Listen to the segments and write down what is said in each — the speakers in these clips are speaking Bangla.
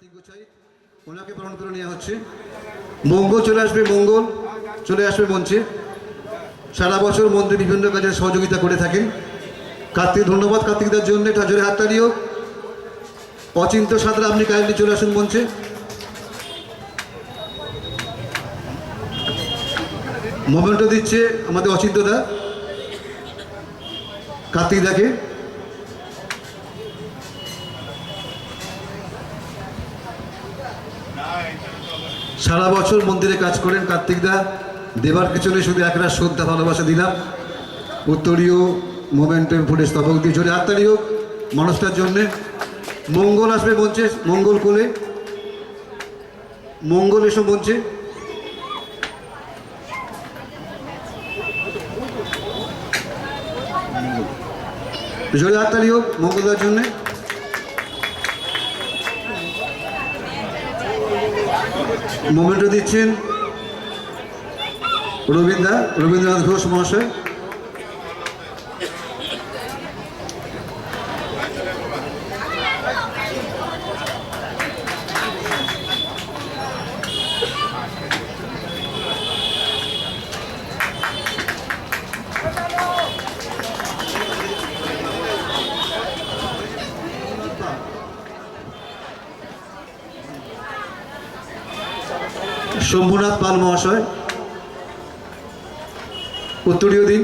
কার্তিক গোছাই ওনাকে বরণ করে নেওয়া হচ্ছে। মঙ্গল চলে আসবে, মঙ্গল চলে আসবে মঞ্চে। সারা বছর মন্ত্রী বিভিন্ন কাজে সহযোগিতা করে থাকেন। কার্তিক, ধন্যবাদ কার্তিকদার জন্য, এটা জোরে হাততালিও। অচিন্ত সাঁতরা, আপনি কাইন্ডলি চলে আসুন মঞ্চে। মোমেন্টও দিচ্ছে আমাদের অচিন্তদা কার্তিকদাকে। সারা বছর মন্দিরে কাজ করেন কার্তিকদা, দেবার পিছনে শুধু একরা শ্রদ্ধা ভালোবাসা দিলাম। উত্তরীয় মোমেন্টের ফুটে স্তবক দিয়ে জোরে হাততালি হোক মানুষটার জন্যে। মঙ্গল আসবে মঞ্চে, মঙ্গল কোলে, মঙ্গল এসব মঞ্চে। জোরে হাততালি হোক মঙ্গলদার জন্যে। মোমেন্টও দিচ্ছেন রবীন্দ্রনাথ ঘোষ মহাশয়। শম্ভুনাথ পাল মহাশয় উত্তরীয় দিন।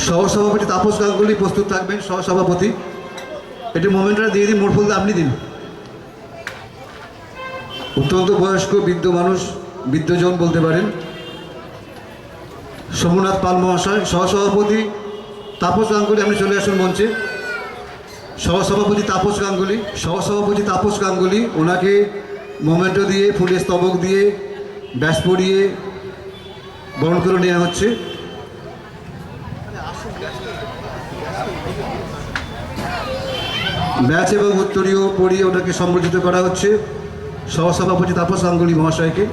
সহসভাপতি তাপস গাঙ্গুলি প্রস্তুত থাকবেন, সহসভাপতি। এটি মোমেন্টটা দিয়ে দিন, মোটফুলদা আপনি দিন। অত্যন্ত বয়স্ক বৃদ্ধ মানুষ, বৃদ্ধজন বলতে পারেন। শম্ভুনাথ পাল মহাশয়, সহসভাপতি তাপস গাঙ্গুলি, আপনি চলে আসুন মঞ্চে। সহসভাপতি তাপস গাঙ্গুলি, ওনাকে মোমেন্টো দিয়ে, ফুলের স্তবক দিয়ে, ব্যাস পরিয়ে বরণ করে নেওয়া হচ্ছে। ব্যাচ এবং উত্তরীয় পরিয়ে ওনাকে সম্বর্ধিত করা হচ্ছে সহসভাপতি তাপস গাঙ্গুলি মহাশয়কে।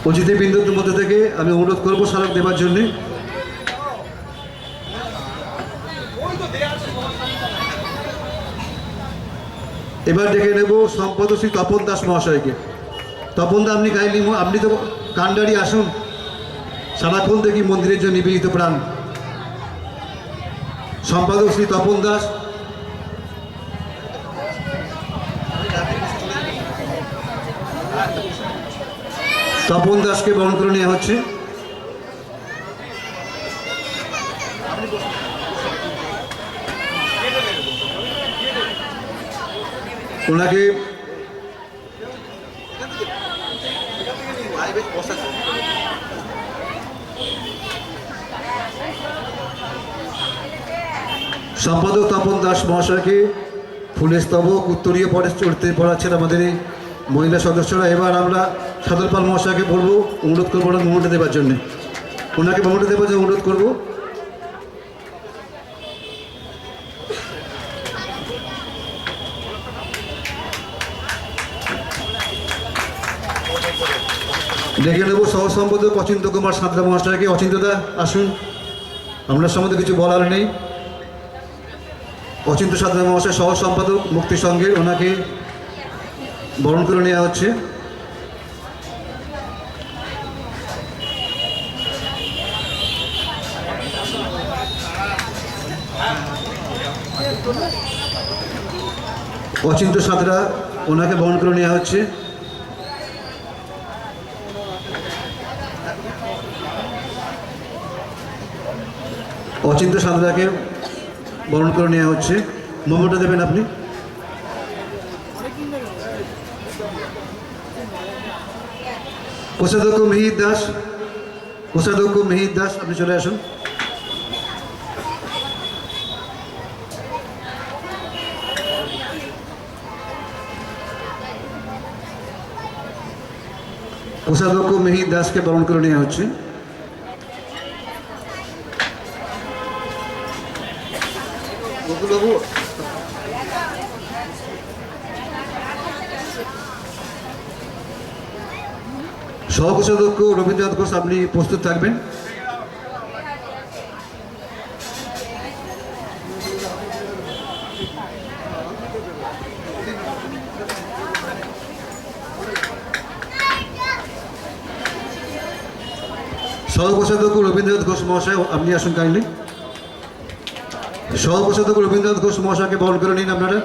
অতিথিবৃন্দদের মধ্যে থেকে আমি অনুরোধ করবো স্মারক দেওয়ার জন্যে। এবার ডেকে নেব সম্পাদক শ্রী তপন দাস মহাশয়কে। তপনদা আপনি কাইন্ডলি, আপনি তো কান্ডারি আসুন, সারাক্ষণ দেখি মন্দিরের জন্য নিবেদিত প্রাণ। সম্পাদক শ্রী তপন দাস, তপন দাসকে বরণ করে নেওয়া হচ্ছে। ওনাকে সম্পাদক তপন দাস মহাশয়কে ফুলের স্তবক উত্তরীয় পরে চড়তে পড়াচ্ছেন আমাদের এই মহিলা সদস্যরা। এবার আমরা সাদর পাল মহাশয়কে বলবো, অনুরোধ করবো ওনার মোমেন্টে দেওয়ার জন্য, ওনাকে মোমেন্টে দেওয়ার জন্য অনুরোধ করবো। ডেকে নেব সহ সম্পাদক অচিন্ত কুমার সাঁতরা মহাশয়কে। অচিন্তদা আসুন, আপনার সম্বন্ধে কিছু বলার নেই। অচিন্ত সাঁতরা মহাশয় সহ সম্পাদক মুক্তি সংঘের, ওনাকে বরণ করে নেওয়া হচ্ছে। অচিন্ত সাঁতরা, ওনাকে বরণ করে নেওয়া হচ্ছে। অচিন্ত সাঁতরাকে বরণ করে নেওয়া হচ্ছে। মোমোটা দেবেন আপনি। কোষাধ্যক্ষ মিহির দাস, আপনি চলে আসুন। কোষাধ্যক্ষ মিহির দাসকে বরণ করে নেওয়া হচ্ছে। বকুলবাবু সহকোষাধ্যক্ষ রবীন্দ্রনাথ ঘোষ, আপনি প্রস্তুত থাকবেন। সহকোষাধ্যক্ষ রবীন্দ্রনাথ ঘোষ মহাশয়, আপনি আসুন কাইন্ডলি। সহকোষাধ্যক্ষ রবীন্দ্রনাথ ঘোষ মহাশয়কে বরণ করে নিন আপনারা।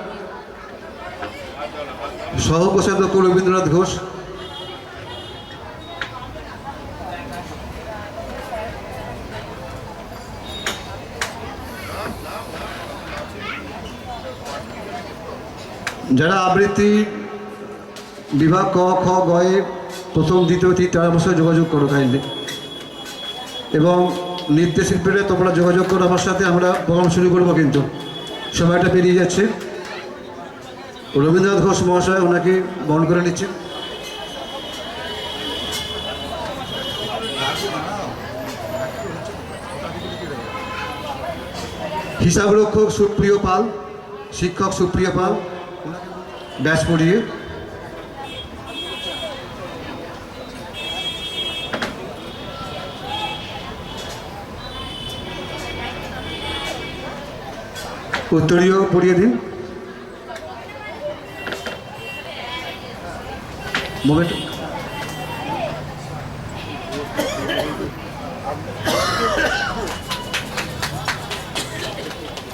সহকোষাধ্যক্ষ রবীন্দ্রনাথ ঘোষ। যারা আবৃত্তি বিভাগ ক খ গয়ে প্রথম দ্বিতীয় তৃতীয় তারা অবশ্যই যোগাযোগ করো কাইন্ডলি, এবং নৃত্যশিল্পীরা তোমরা যোগাযোগ করো আমার সাথে। আমরা প্রোগ্রাম শুরু করবো, কিন্তু সময়টা পেরিয়ে যাচ্ছে। রবীন্দ্রনাথ ঘোষ মহাশয় ওনাকে বরণ করে নিচ্ছে। হিসাবরক্ষক সুপ্রিয় পাল, শিক্ষক সুপ্রিয় পাল, ব্যাস পড়িয়ে। উত্তরীয় পড়িয়ে দিন। মোমেন্ট।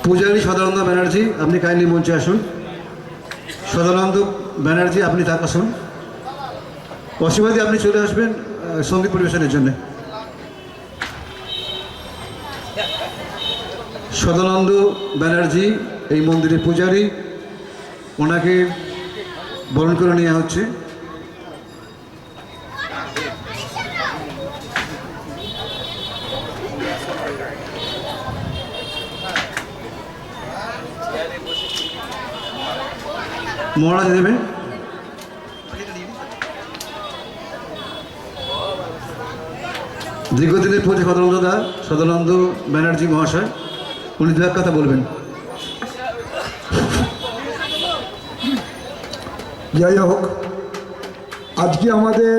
পূজারী সদানন্দ ব্যানার্জি, আপনি কাইন্ডলি মঞ্চে আসুন। সদানন্দ ব্যানার্জি, আপনি আসুন। অসীমাদি, আপনি চলে আসবেন সঙ্গীত পরিবেশনের জন্য। সদানন্দ ব্যানার্জি এই মন্দিরের পূজারী, ওনাকে বরণ করে নেওয়া হচ্ছে। মহারাজ দেবেন। দীর্ঘদিনের পূজা সদানন্দ ব্যানার্জি মহাশয়, উনি দু এক কথা বলবেন। যাই হোক, আজকে আমাদের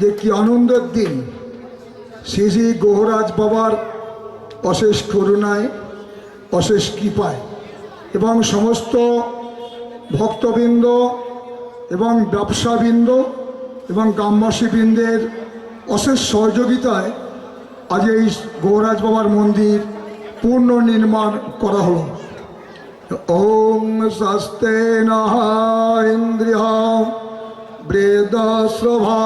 যে কি আনন্দের দিন, শ্রী শ্রী গৌরাজ বাবার অশেষ করুণায়, অশেষ কৃপায় এবং সমস্ত ভক্তবৃন্দ এবং ব্যবসাবৃন্দ এবং গ্রামবাসীবৃন্দের অশেষ সহযোগিতায় আজ এই গৌরাজ বাবার মন্দির পুনর্নির্মাণ করা হলো। ওম স্বস্তে নঃ ইন্দ্রিয় বৃহস্রভা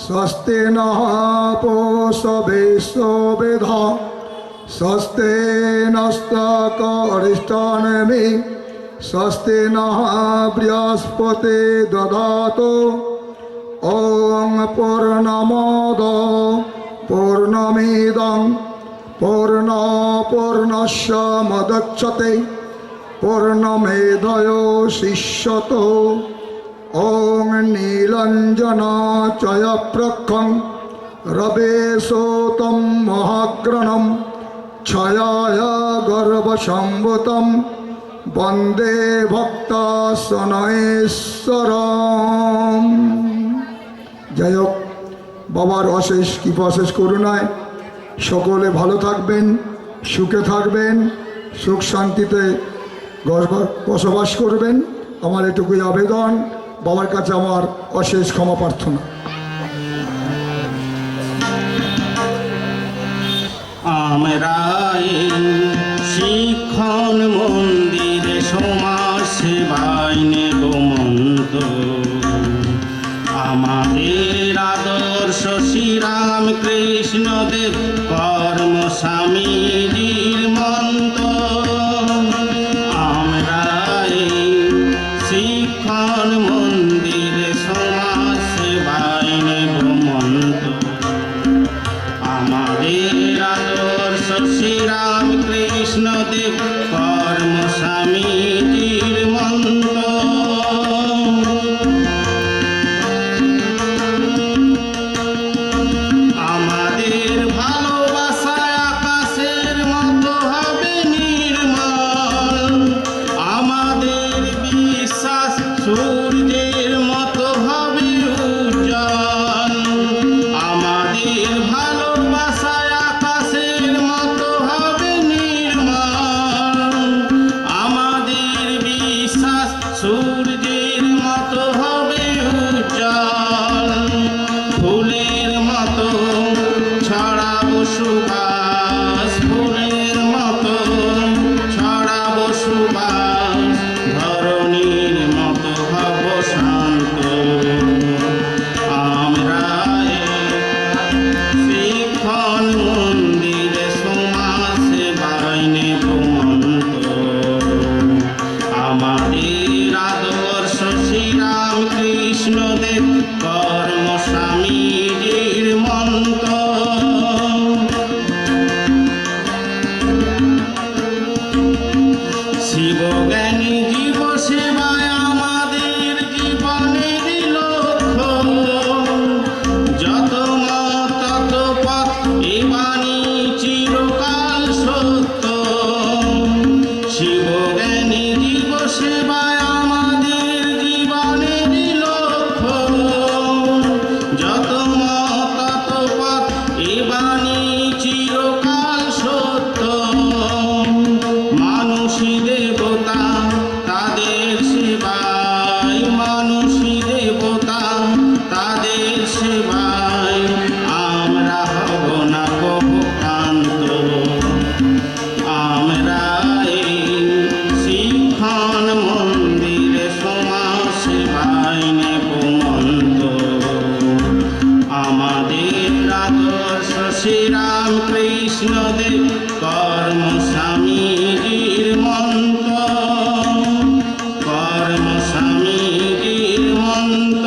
স্বস্তে নঃ পোষবেশবেধা স্বস্তে নস্তকরিষ্টানমি স্বস্তে নঃ বৃহস্পতি দদাতু। ওম পূর্ণমদ পূর্ণমিদং পূর্ণস্য মুদচ্যতে পূর্ণমেধয় শিষ্যত। ওং নীলঞ্জন চয়প্রক্ষং রবেশোতম মহাগ্রণম ছায়ায় গর্ভসম্ভূতম বন্দে ভক্তাসনঈশ্বরম। যাই হোক, বাবার অশেষ কৃপা, অশেষ করুণায় সকলে ভালো থাকবেন, সুখে থাকবেন, সুখ শান্তিতে বসবাস করবেন। আমার এটুকুই আবেদন। বাবার কাছে আমার অশেষ ক্ষমা প্রার্থনা। আমরা শিক্ষণ মন্দিরে সমাজ সেবায় নেব মন্ত্র। আমাদের আদর্শ শ্রীরাম কৃষ্ণ দেব কর্ম স্বামীজির মন্ত্র। আমরা শিক্ষণ মন্দিরে সমাজ সেবায় নেব মন্ত্র। আমাদের আদর্শ শ্রীরাম কৃষ্ণ দেব কর্ম স্বামীজির মন্ত্র। আমাদের ভালো দাস ধরণীর মতো হব শান্ত আমরা শিক্ষণ মন্দিরে সমাজ সেবায় নেব মন্ত্র আমাদের আদর্শ শ্রীরাম কৃষ্ণ দেব কর্ম স্বামীজির মন্ত্র শিবজ্ঞানী জীব সেবায় আমাদের জীবনের লক্ষ্য যত মত তত পথ এ বাণী চিরকাল সত্য শিবজ্ঞানী জীব সেবায় আমাদের জীবনের লক্ষ্য যত মত তত পথ এ বাণী চিরকাল সত্য মানুষী দেবতা তাদের সেবায় মানুষী দেবতা তাদের সেবায় আমরা হব না কবু ক্লান্ত আমরা এই শিক্ষণ মন্দিরে সমাজ সেবায় নেব মন্ত্র আমাদের আদর্শ শ্রীরাম কৃষ্ণ দেব কর্ম স্বামীজির মন্ত্র কর্ম স্বামীজির মন্ত্র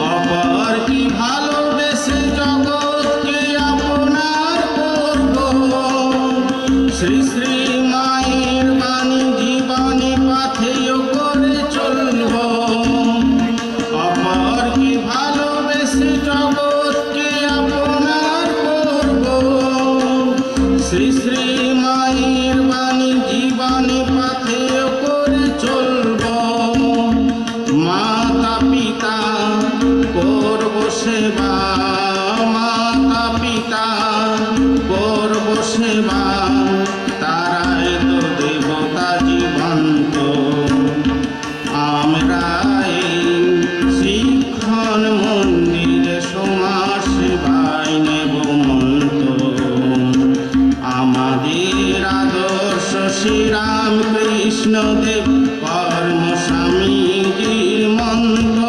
অপর কি ভালোবেসে জগৎকে আপনার করব শ্রী শ্রী মায়ের বাণী জীবনে পাথেয় করে চলব অপর কি ভালোবেসে জগৎকে আপনার করব শ্রী শ্রী মায়ের বাণী জীবনে পাথেয় করে চলব মাতা পিতা করব সেবা মাতা পিতা করব সেবা তারাই তো দেবতা জীবন্ত আমরা এই শিক্ষণ মন্দিরে সমাজ সেবায় নেব মন্ত্র আমাদের আদর্শ শ্রীরাম কৃষ্ণ দেব কর্ম স্বামীজির মন্ত্র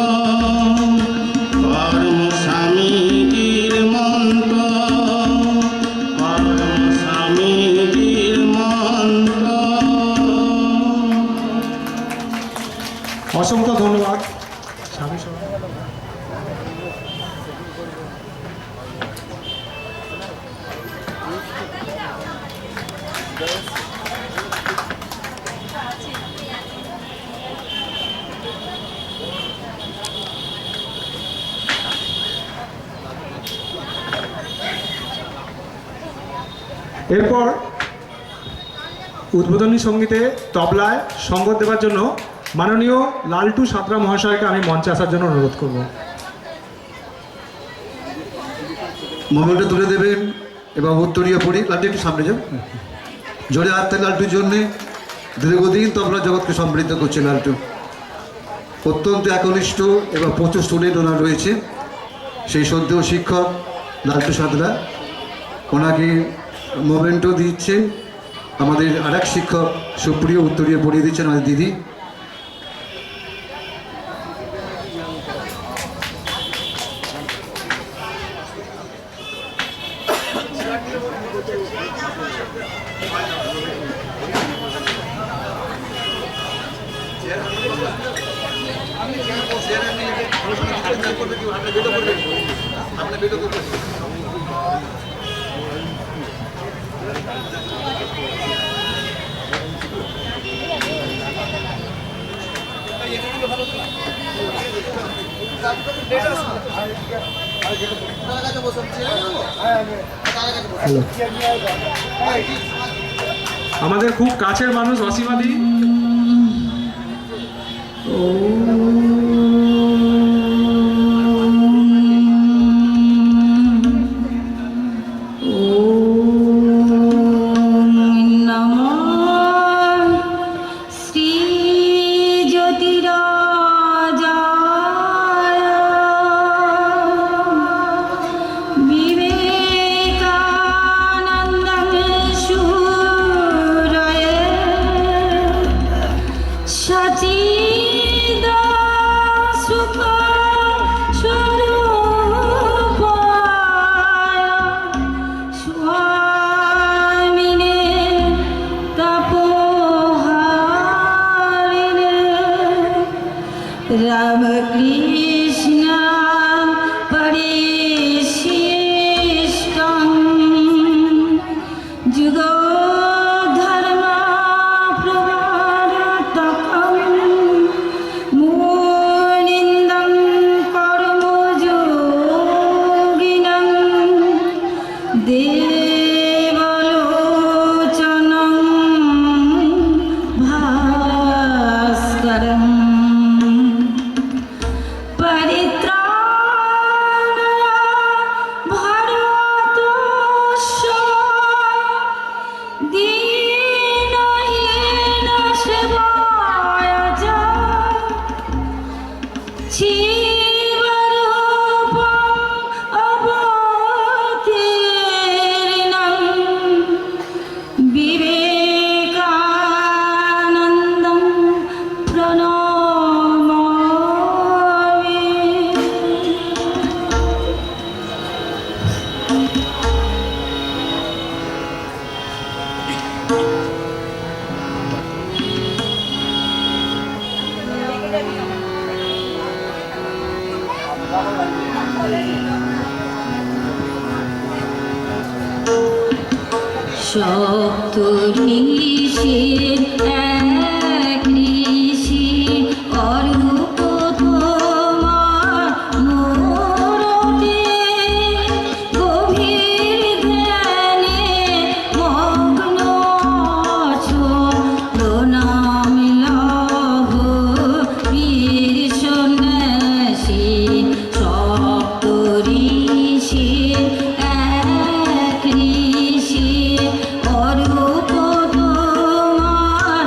কর্ম স্বামীজির মন্ত্র কর্ম স্বামীজির মন্ত্র অসংখ্য ধন্যবাদ স্বামী সভা। এরপর উদ্বোধনী সঙ্গীতে তবলায় সঙ্গত দেওয়ার জন্য মাননীয় লালটু সাঁতরা মহাশয়কে আমি মঞ্চে আসার জন্য অনুরোধ করব। মোবাইলটা তুলে দেবেন এবং উত্তরীয় পড়ি লালটু একটু সামনে যান জোরে হাত থাকে লালটুর জন্যে দীর্ঘদিন তবলা জগৎকে সমৃদ্ধ করছে লালটু অত্যন্ত একনিষ্ঠ এবং প্রচুর স্টুডেন্ট ওনার রয়েছে সেই সদ্য শিক্ষক লালটু সাঁতরা ওনাকে মোমেন্টও দিচ্ছেন আমাদের আরেক শিক্ষক সুপ্রিয় উত্তরীয় পড়িয়ে দিচ্ছেন আমাদের দিদি আমাদের খুব কাছের মানুষ অসীমাদি বিবেকা রামকৃষ্ণ পরিশিষ্টং যুগ ধর্ম প্রবর্তকং মুনিন্দং কর্মযোগিনং দেবলোচনং ভাস্করং পরিত্রাণায় ভরতস্য দীনহীন সেবায় চ শিবরূপং অবতীর্ণং বিবেকানন্দং প্রণমামি। সপ্ত ঋষির এক ঋষি অরূপ তোমার মূরতি, গভীর ধ্যানে মগ্ন আছো, প্রণাম লহ বীর সন্ন্যাসী। সপ্ত ঋষির এক ঋষি অরূপ তোমার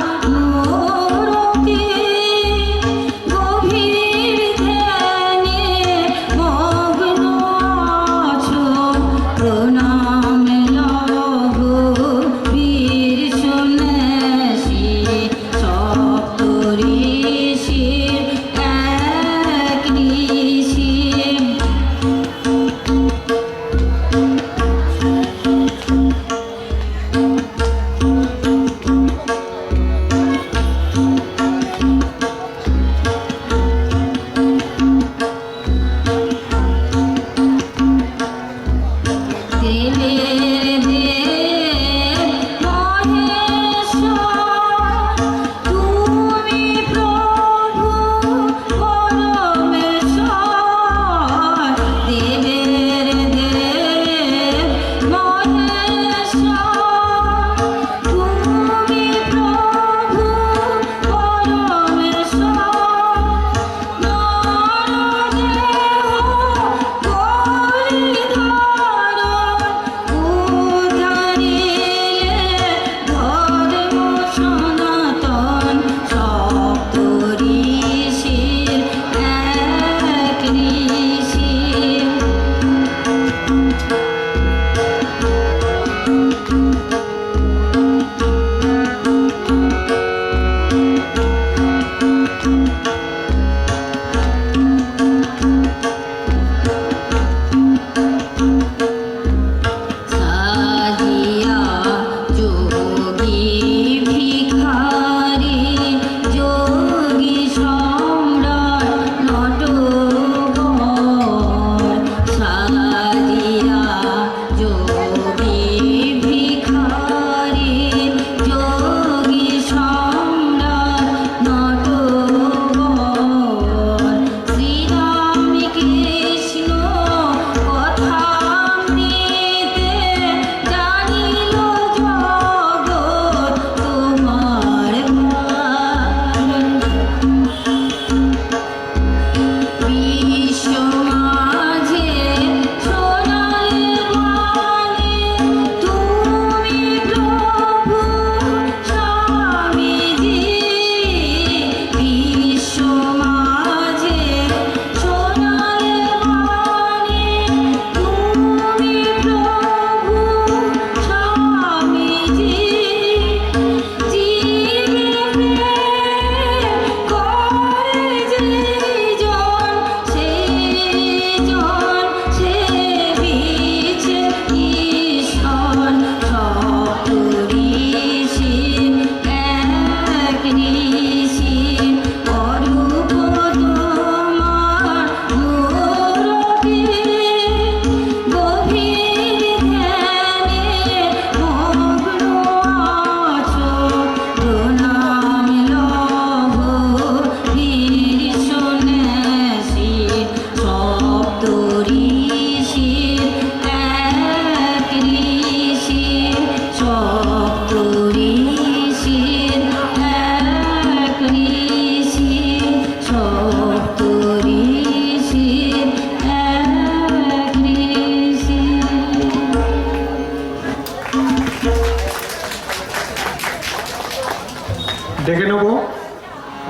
ডেকে নেব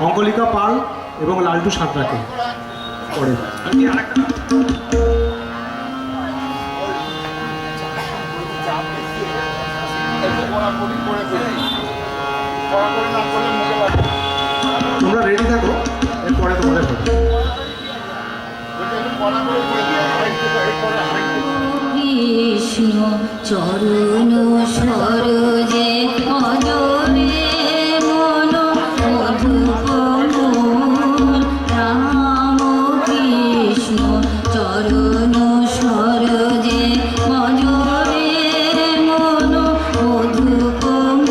অঙ্কলিকা পাল এবং লালটু সাঁতরাকে পরে। তোমরা রেডি থাকো, এরপরে তোমাদের হবে। কৃষ্ণ চরণ সরোজে অজরে মন মধুকমল রাম কৃষ্ণ চরণ সরোজে অজরে মন মধুকমল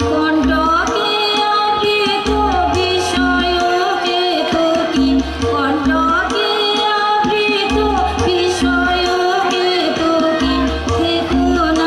কণ্ঠকে আবৃত বিষয়কে তোকি কণ্ঠকে আবৃত বিষয়কে তোকি থেকো না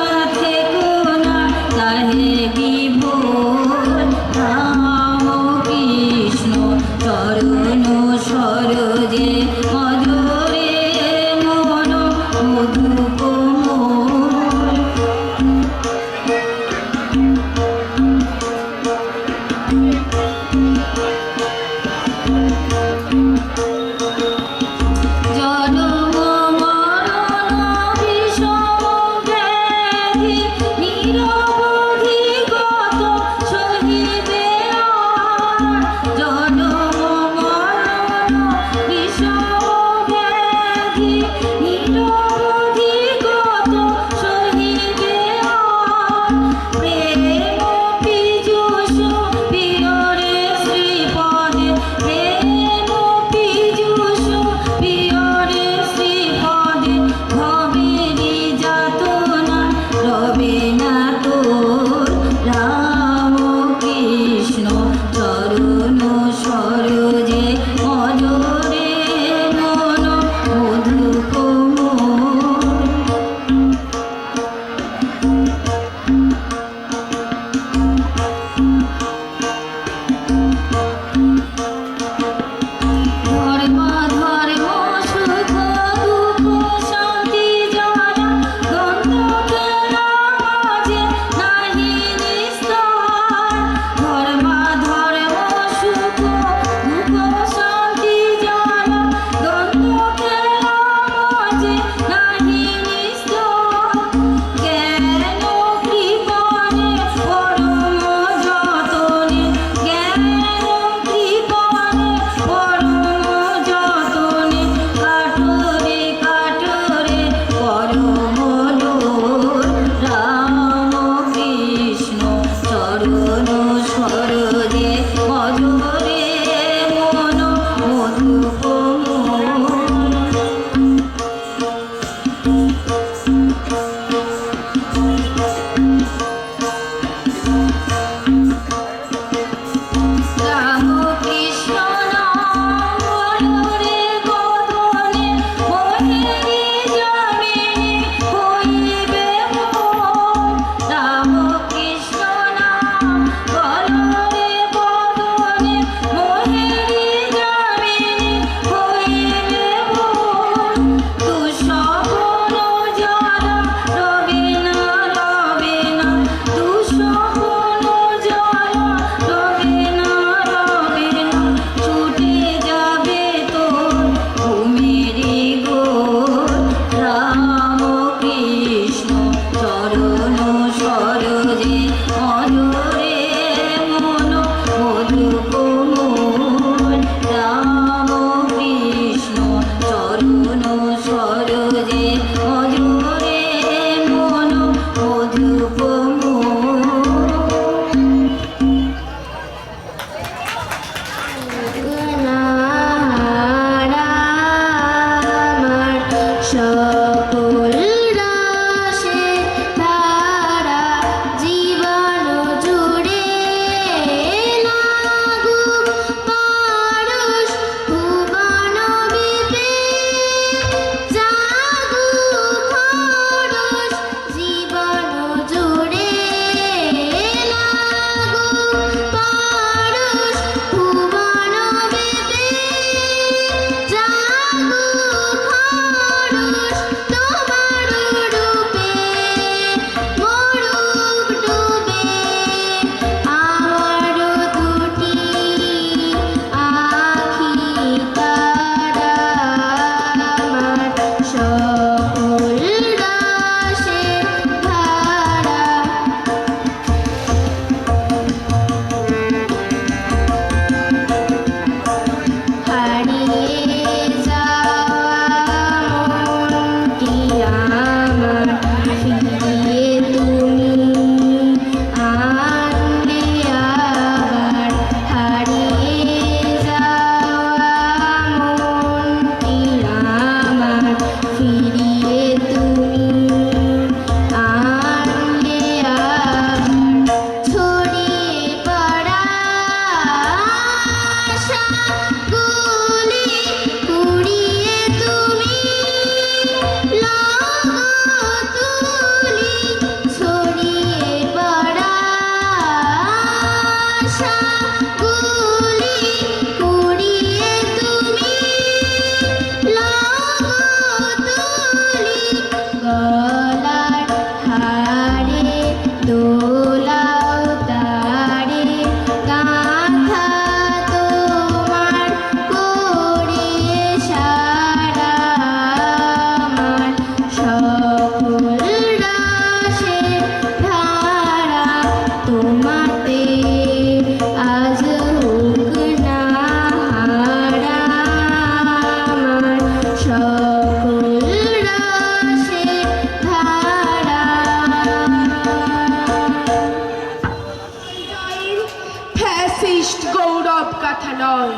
নয়।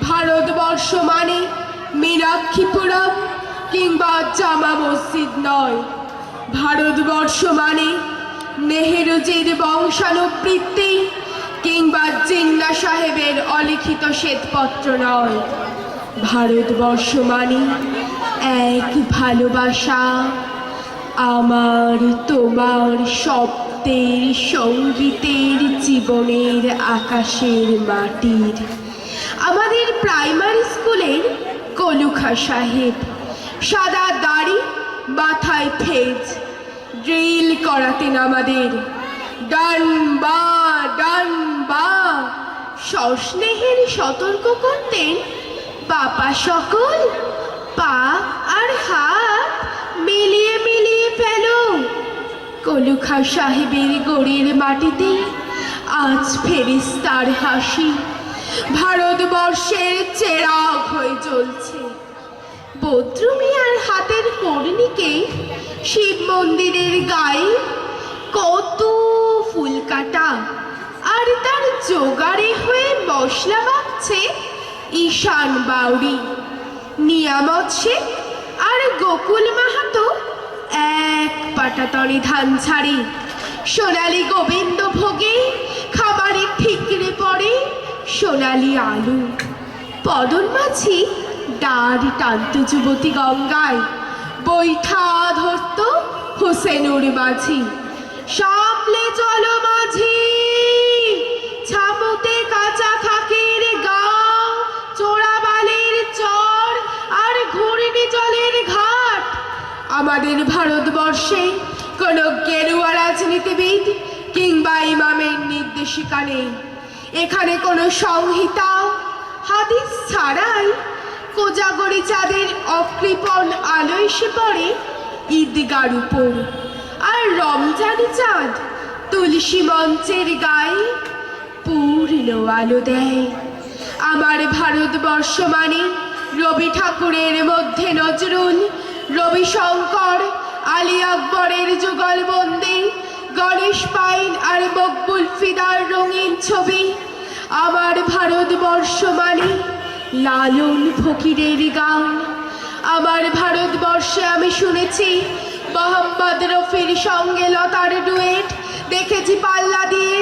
ভারতবর্ষ মানে মীনাক্ষীপুরম কিংবা জামা মসজিদ নয়। ভারতবর্ষ মানে নেহেরুজির বংশানুবৃত্তি কিংবা জিন্না সাহেবের অলিখিত শ্বেতপত্র নয়। ভারতবর্ষ মানে এক ভালোবাসা, আমার তোমার শব্দের সঙ্গীতের জীবনের আকাশের মাটির। আমাদের প্রাইমারি স্কুলের কলুখা সাহেব সাদা দাড়ি, মাথায় ফেজ, ড্রিল করাতেন আমাদের। ডান বা ডান বা সস্নেহের সতর্ক করতেন, বাপা সকল পা আর হাত মিলিয়ে মিলিয়ে ফেলো। কলুখা সাহেবের গড়ের মাটিতে আজ ফেরেশতার হাসি ভারতবর্ষের চেরাগ হয়ে জ্বলছে। বদ্রু মিয়ার হাতের কর্ণিকে শিব মন্দিরের গায়ে কত ফুল কাটা, আর তার জোগাড়ে হয়ে মশলা মাখছে ঈশান বাউরি। নিয়ামত শেখ আর গোকুল মাহাতো এক পাটাতনে ধান ছাড়ি। সোনালি গোবিন্দ ভোগে খাবারে ঠিকরে পড়ে সোনালি আলু। পদন মাঝি দাঁড় টানত যুবতী গঙ্গায়, বৈঠা ধরত হোসেনুর মাঝি। সামলে চলো মাঝি, ছামুতে কাঁচা খাকের গাঁও, চোরাবালির চর আর ঘূর্ণি জলের ঘাট। আমাদের ভারতবর্ষে কোনো গেরুয়া রাজনীতিবিদ কিংবা ইমামের নির্দেশিকা নেই। এখানে কোনো সংহিতা হাদিস ছাড়াই কোজাগরি চাঁদের অকৃপণ আলো এসে পড়ে ঈদগার উপর, আর রমজান চাঁদ তুলসী মঞ্চের গায়ে পূর্ণ আলো দেয়। আমার ভারতবর্ষ মানে রবি ঠাকুরের মধ্যে নজরুল, রবি শঙ্কর, আলী আকবরের যুগলবন্দি, গণেশ পাইন আর মকবুল ফিদার রঙিন ছবি। আমার ভারতবর্ষ মানে লালন ফকিরের গান। আমার ভারতবর্ষে আমি শুনেছি মোহাম্মদ রফির সঙ্গে লতার ডুয়েট, দেখেছি পাল্লা দিয়ে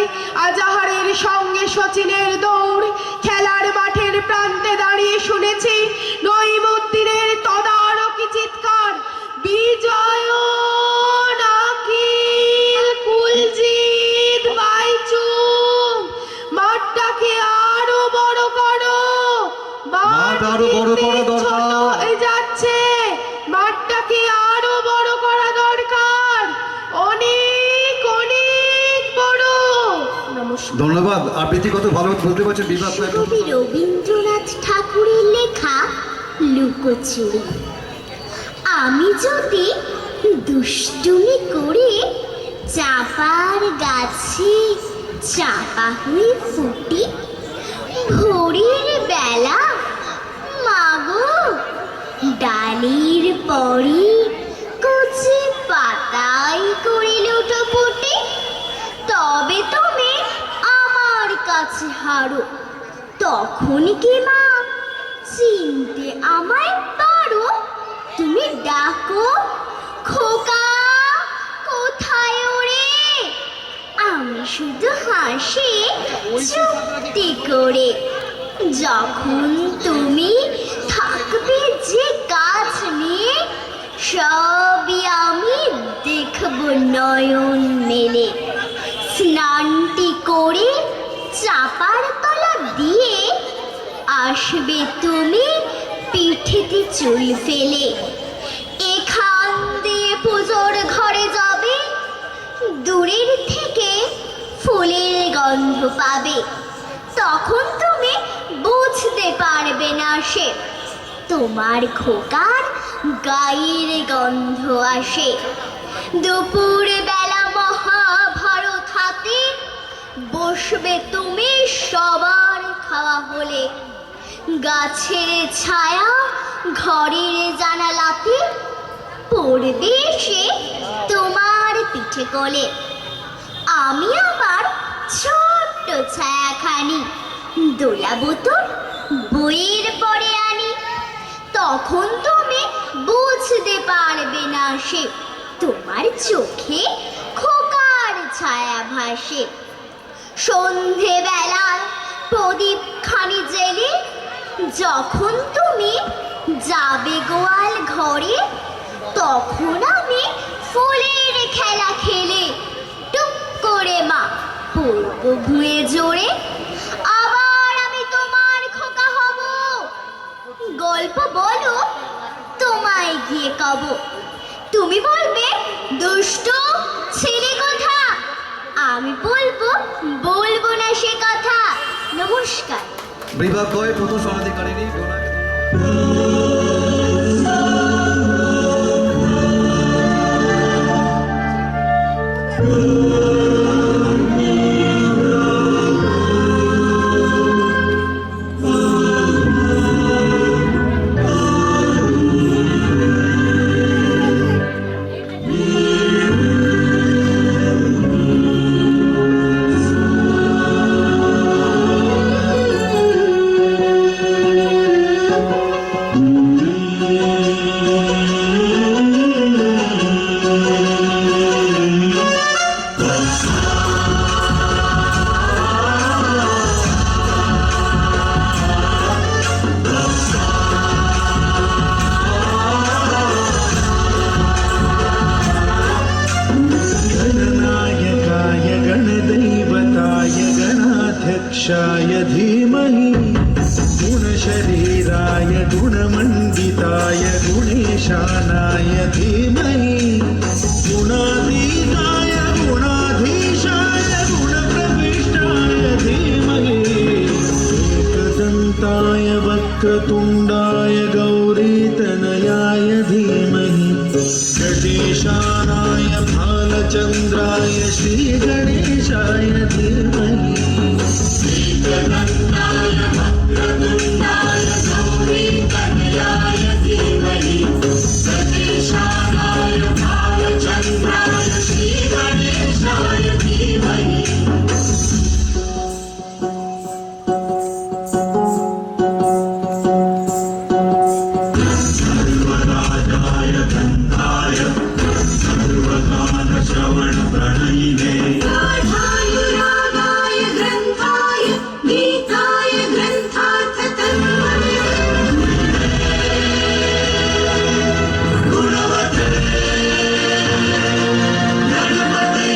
আজাহারের সঙ্গে সচিনের দৌড়, খেলার মাঠের প্রান্তে দাঁড়িয়ে শুনেছি নঈমুদ্দিনের তদারকি চিৎকার, বিজয় নাকিল কুলজিৎ বাইচুং, মাঠটাকে আরো বড় করো, মাঠ আরো বড় করা দরকার। হয়ে যাচ্ছে, মাঠটাকে আরো বড় করা দরকার, অনেক অনেক বড়। নমস্কার। ধন্যবাদ। আবৃত্তি কত ভালো বলতে পারছেন বিভাগ সাহেব। কবি রবীন্দ্রনাথ ঠাকুরের লেখা লুকোচুরি। আমি যদি দুষ্টুমি করে চাপার গাছে চাপা হয়ে ফুটি, ভোরের বেলা মাগো ডালির পরে কচি পাতায় করে লুটোপুটি, তবে তুমি আমার কাছে হারো। তখন কি মা চিনতে আমায় পারো? তুমি ডাকো, খোকা কোথায় ওরে? আমি শুধু হাসি চুপটি করে। যখন তুমি থাকবে যে কাজ নিয়ে, সবই আমি দেখব নয়ন মেলে। স্নানটি করে চাপার তলা দিয়ে আসবে তুমি পিঠেতে চুল ফেলে। এখান দিয়ে পুজোর ঘরে যাবে, দূরের থেকে ফুলের গন্ধ পাবে। তখন তুমি বুঝতে পারবে না সে তোমার খোকার গায়ের গন্ধ আসে। দুপুর বেলা মহাভারত হাতে বসবে তুমি সবার খাওয়া হলে। গাছের ছায়া ঘরের জানালাতে পড়বে সে তোমার পিঠে কোলে। আমি আমার ছোট্ট ছায়াখানি দোলাবো তো বইয়ের পরে আনি, তখন তুমি বুঝতে পারবে না সে, তোমার চোখে খোকার ছায়া ভাসে। সন্ধেবেলায় প্রদীপ খানি জেলে যখন তুমি যাবে গোয়াল ঘরে, তখন আমি ফুলের খেলা খেলে টুক করে মা পড়বো ভুঁয়ে জোরে। আবার আমি তোমার খোকা হব, গল্প বলো তোমায় গিয়ে কব। তুমি বলবে দুষ্টু ছেলে কথা, আমি বলবো না সে কথা। নমস্কার। বিভাগ কয় প্রথম স্বর্ণাধিকারিণী ডোনাকে गणनायकाय गणदैवताय गणाध्यक्षाय धीमहि गुणशरीराय गुणमण्डिताय गुणेशानाय धीमहि गुणातीताय गुणाधीशाय गुणप्रविष्टाय धीमहि एकदन्ताय वक्रतुण्डाय गौरीतनयाय धीमहि गणेशानाय भालचन्द्राय श्रीगणेशाय धीमहि एकदन्ताय वक्रतुण्डाय गौरीतनयाय धीमहि गणेशानाय भालचन्द्राय श्रीगणेशाय धीमहि। सर्वराजाय गन्धाय सर्वगानश्रवणप्रणयिने गाढाय रागाय ग्रन्थाय गीताय ग्रन्थार्थतन्मने गुणवते गणपते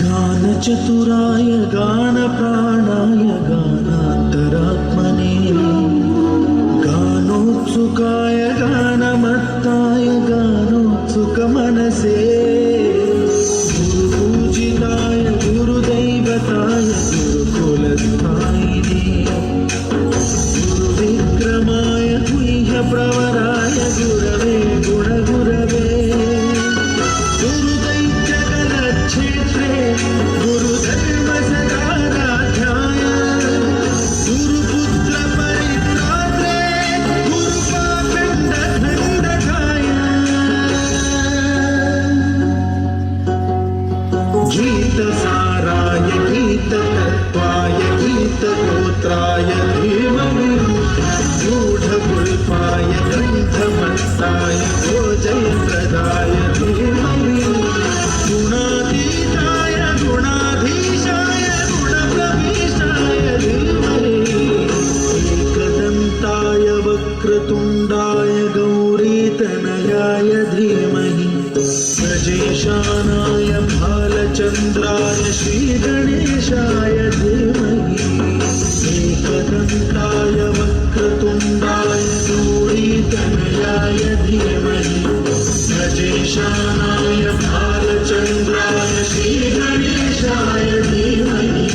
गानचतुराय गानप्राणाय गानान्तरात्मने गानोत्सुकाय गानमत्ताय गानोत्सुकमनसे गुरुपूजिताय गुरुदैवताय गुरुकुलस्थायिने गुरुविक्रमाय गुह्यप्रवराय गुरवे गुणगुरवे गुरुदैत्यगणक्षेत्रे गुरुधर्मसदाराध्याय गुरुपुत्रपरित्रात्रे गुरुपाखण्डदण्डकाय गीतसाराय गीततत्त्वाय गीतगोत्राय धीमहि गूढगुल्फाय गन्धमत्ताय गोजयप्रदाय धीमहि गुणातीताय गुणाधीशाय गुणप्रविष्टाय धीमहि एकदन्ताय वक्रतुण्डाय गौरीतनयाय धीमहि गजेशानाय भालचन्द्राय श्रीगणेशाय धीमहि एकदन्ताय वक्रतुण्डाय गौरीतनयाय धीमहि गजेशानाय भालचन्द्राय श्रीगणेशाय धीमहि।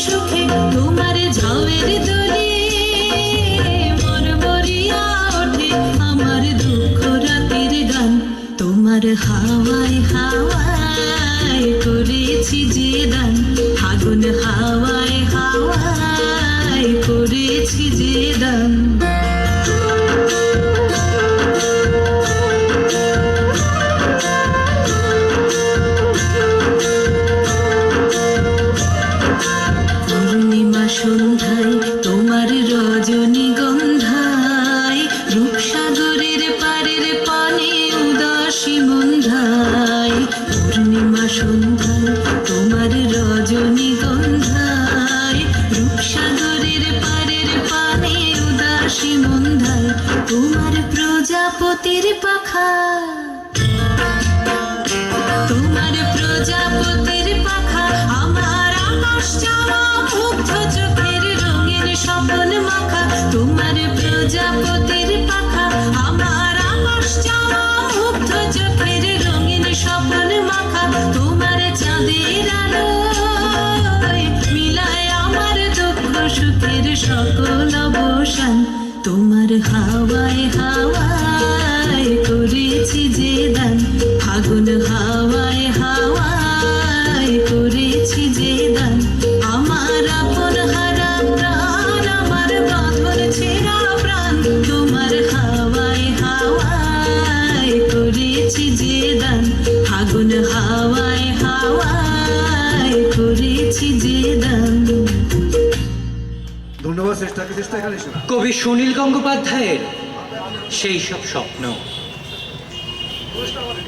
সুখে তোমার ঝাউয়ের দোলে মরমরিয়া ওঠে আমার দুঃখ রাতের গান তোমার হাওয়ায় হাওয়ায় করেছি যে দান ফাগুন হাওয়ায় হাওয়ায় করেছি যে দান পূর্ণিমা সন্ধ্যায় তোমার রজনীগন্ধায় রূপসাগরের পারের পানে উদাসী মন্ধায় পূর্ণিমা সন্ধ্যায় তোমার রজনীগন্ধায় রূপসাগরের পারের পানে উদাসী মন্ধায় তোমার প্রজাপতির পাখা তোমার প্রজাপতির পাখা আমার আকাশ চাওয়া মুগ্ধ চোখের রঙের স্বপন মাখা তোমার প্রজাপতির পাখা আমার আকাশ চাওয়া মুগ্ধ চোখের রঙের স্বপন মাখা তোমার চাঁদের আলোয় মিলায় আমার দুঃখ সুখের সকল অবসান তোমার হাওয়ায় হাওয়ায় করেছি যে দান ফাগুন হাওয়ায় হাওয়ায় করেছি যে দান আমার আপন হারা প্রাণ আমার বাঁধন ছেঁড়া প্রাণ তোমার হাওয়ায় হাওয়ায় করেছি যে দান ফাগুন হাওয়ায় হাওয়ায় করেছি যে দান। ধন্যবাদ শ্রেষ্ঠাকে। চেষ্টা এখানে এসো। কবি সুনীল গঙ্গোপাধ্যায়ের সেই সব স্বপ্ন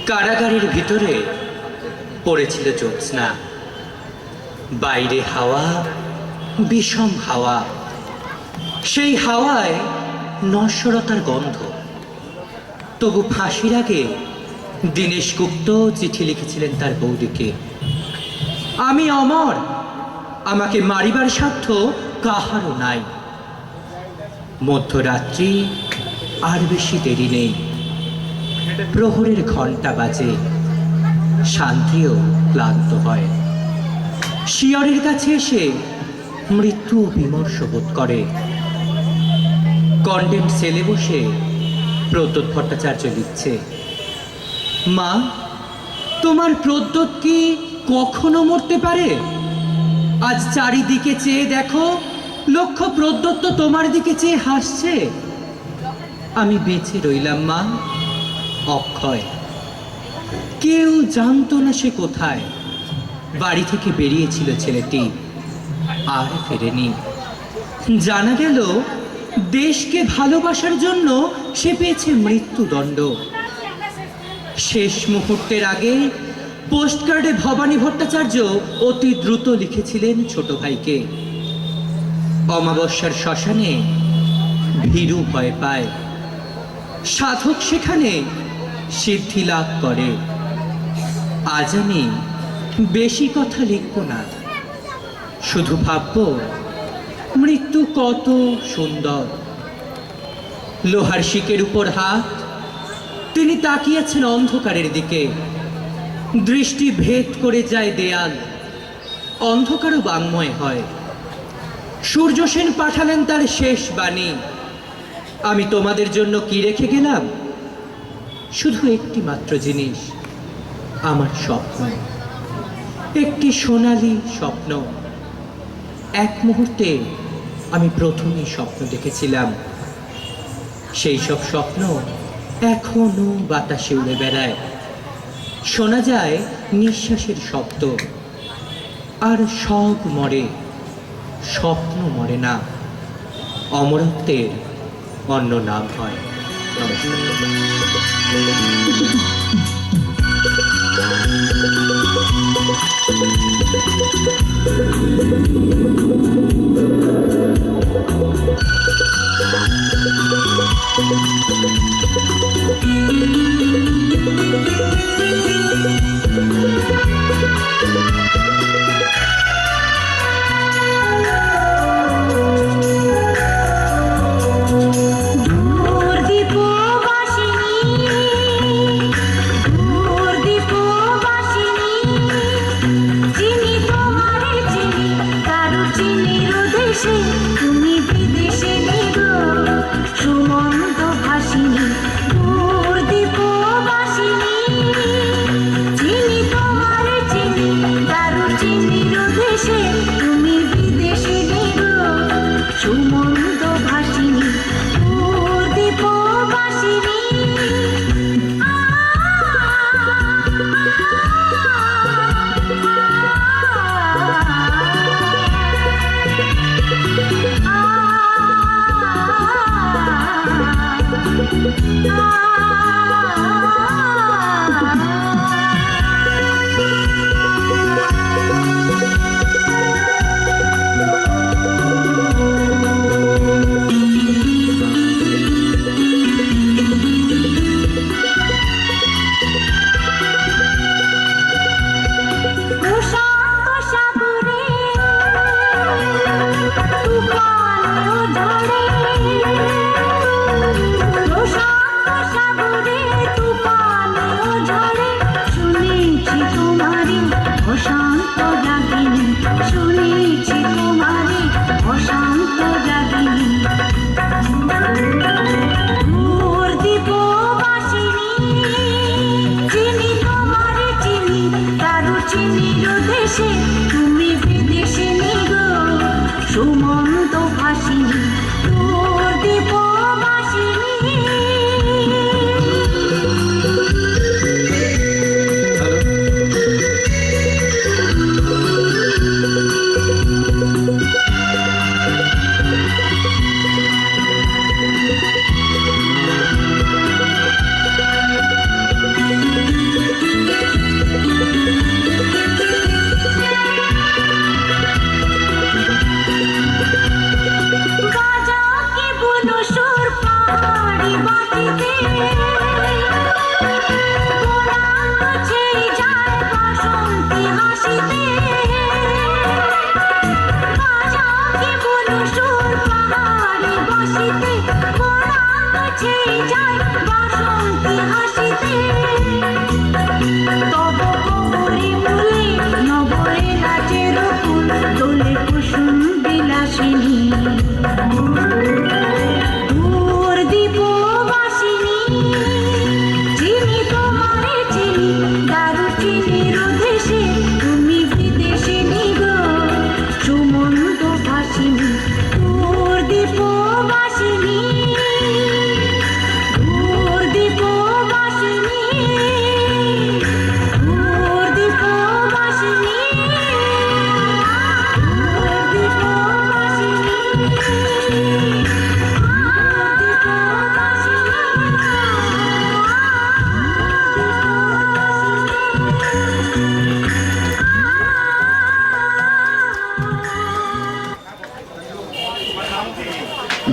কারাগারের ভিতরে পড়েছিল জ্যোৎস্না, বাইরে হাওয়া বিষম হাওয়া, সেই হাওয়ায় নশ্বরতার গন্ধ। তবু ফাঁসির আগে দীনেশ গুপ্ত চিঠি লিখেছিলেন তার বৌদিকে, আমি অমর, আমাকে মারিবার সাধ্য কাহারও নাই। মধ্যরাত্রি আর বেশি দেরি নেই, প্রহরের ঘণ্টা বাজে, শান্তিও ক্লান্ত হয়। শিয়রের কাছে এসে মৃত্যু বিমর্ষ বোধ করে। কন্ডেম সেলে বসে প্রদ্যোৎ ভট্টাচার্য লিখছে, মা তোমার প্রদ্যোৎ কি কখনো মরতে পারে? আজ চারিদিকে চেয়ে দেখো, লক্ষ প্রদ্যোৎ তো তোমার দিকে চেয়ে হাসছে। আমি বেঁচে রইলাম মা, অক্ষয়। কেউ জানতো না সে কোথায়। বাড়ি থেকে বেরিয়েছিল ছেলেটি, আর ফেরেনি। জানা গেল দেশকে ভালোবাসার জন্য সে পেয়েছে মৃত্যুদণ্ড। শেষ মুহূর্তের আগে পোস্টকার্ডে ভবানী ভট্টাচার্য অতি দ্রুত লিখেছিলেন ছোট ভাইকে, অমাবস্যার শ্মশানে ভীরু ভয় পায়, সাধক সেখানে সিদ্ধি লাভ করে। আজ আমি বেশি কথা লিখব না, শুধু ভাবব মৃত্যু কত সুন্দর। লোহার শিকের উপর হাত, তিনি তাকিয়েছেন অন্ধকারের দিকে। দৃষ্টি ভেদ করে যায় দেয়াল, অন্ধকারও বাংময় হয়। সূর্য সেন পাঠালেন তার শেষ বাণী, আমি তোমাদের জন্য কি রেখে গেলাম? শুধু একটি মাত্র জিনিস, আমার স্বপ্ন, একটি সোনালী স্বপ্ন। এক মুহূর্তে আমি প্রথমেই স্বপ্ন দেখেছিলাম, সেই সব স্বপ্ন এখনো বাতাসে উড়ে বেড়ায়। শোনা যায় নিঃশ্বাসের শব্দ। আর সব মরে, স্বপ্ন মরে না। অমরত্বের অন্য নাম হয়। দূর দীপবাসিনী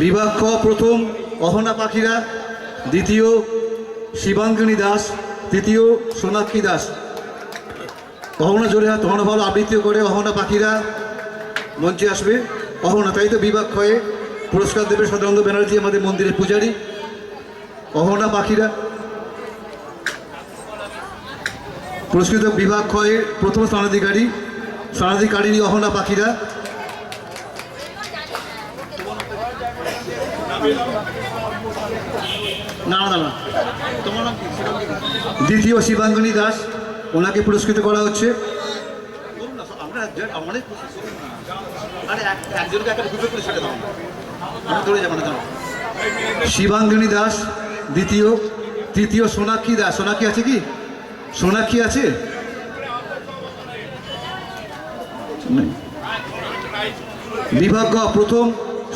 বিভাগ খ প্রথম অহনা পাখিরা, দ্বিতীয় শিবাঙ্গিনী দাস, তৃতীয় সোনাক্ষী দাস। অহনা জোরে হাত, অহনা ভালো আবৃত্তি করে অহনা পাখিরা মঞ্চে আসবে। অহনা, তাই তো বিভাগ ক্ষয়ে পুরস্কার দেবে সদানন্দ ব্যানার্জি, আমাদের মন্দিরের পূজারী। অহনা পাখিরা পুরস্কৃত বিভাগ ক্ষয়ে প্রথম স্থানাধিকারিণী অহনা পাখিরা। না না না, তোমার নাম কি? দ্বিতীয় শিবাঙ্গিনী দাস, ওনাকে পুরস্কৃত করা হচ্ছে। শিবাঙ্গিনী দাস দ্বিতীয়, তৃতীয় সোনাক্ষী দাস। সোনাক্ষী আছে কি? সোনাক্ষী আছে? বিভাগ গ প্রথম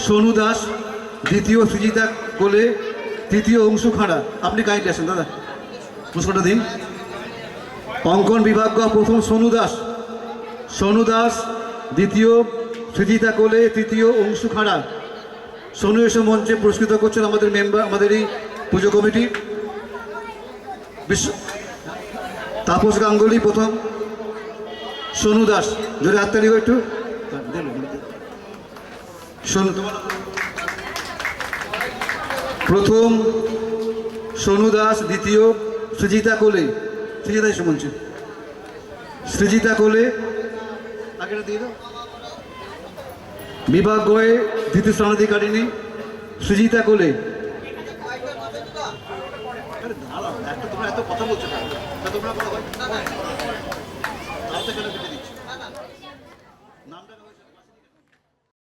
সোনু দাস, দ্বিতীয় সৃজিতা কোলে, তৃতীয় অংশু খাঁড়া। আপনি কাইন্ডলি আসেন দাদা, পুরস্কারটা দিন। অঙ্কন বিভাগ গ প্রথম সোনু দাস, দ্বিতীয় সৃজিতা কোলে, তৃতীয় অংশু খাঁড়া। সোনু এসে মঞ্চে পুরস্কৃত করছেন আমাদের মেম্বার, আমাদের এই পুজো কমিটি। তাপস গাঙ্গুলি প্রথম, সোনু দাস। জোরে হাততালি হোক একটু। সোনু, প্রথম সোনু দাস, দ্বিতীয় সৃজিতা কোলে। সৃজিতা এসে মঞ্চে, সৃজিতা কোলে। আগেটা দিয়ে দাও। বিভাগ গয়ে দ্বিতীয় স্থানাধিকারিণী সৃজিতা কোলে। তোমরা এত কথা বলছো না, তোমরা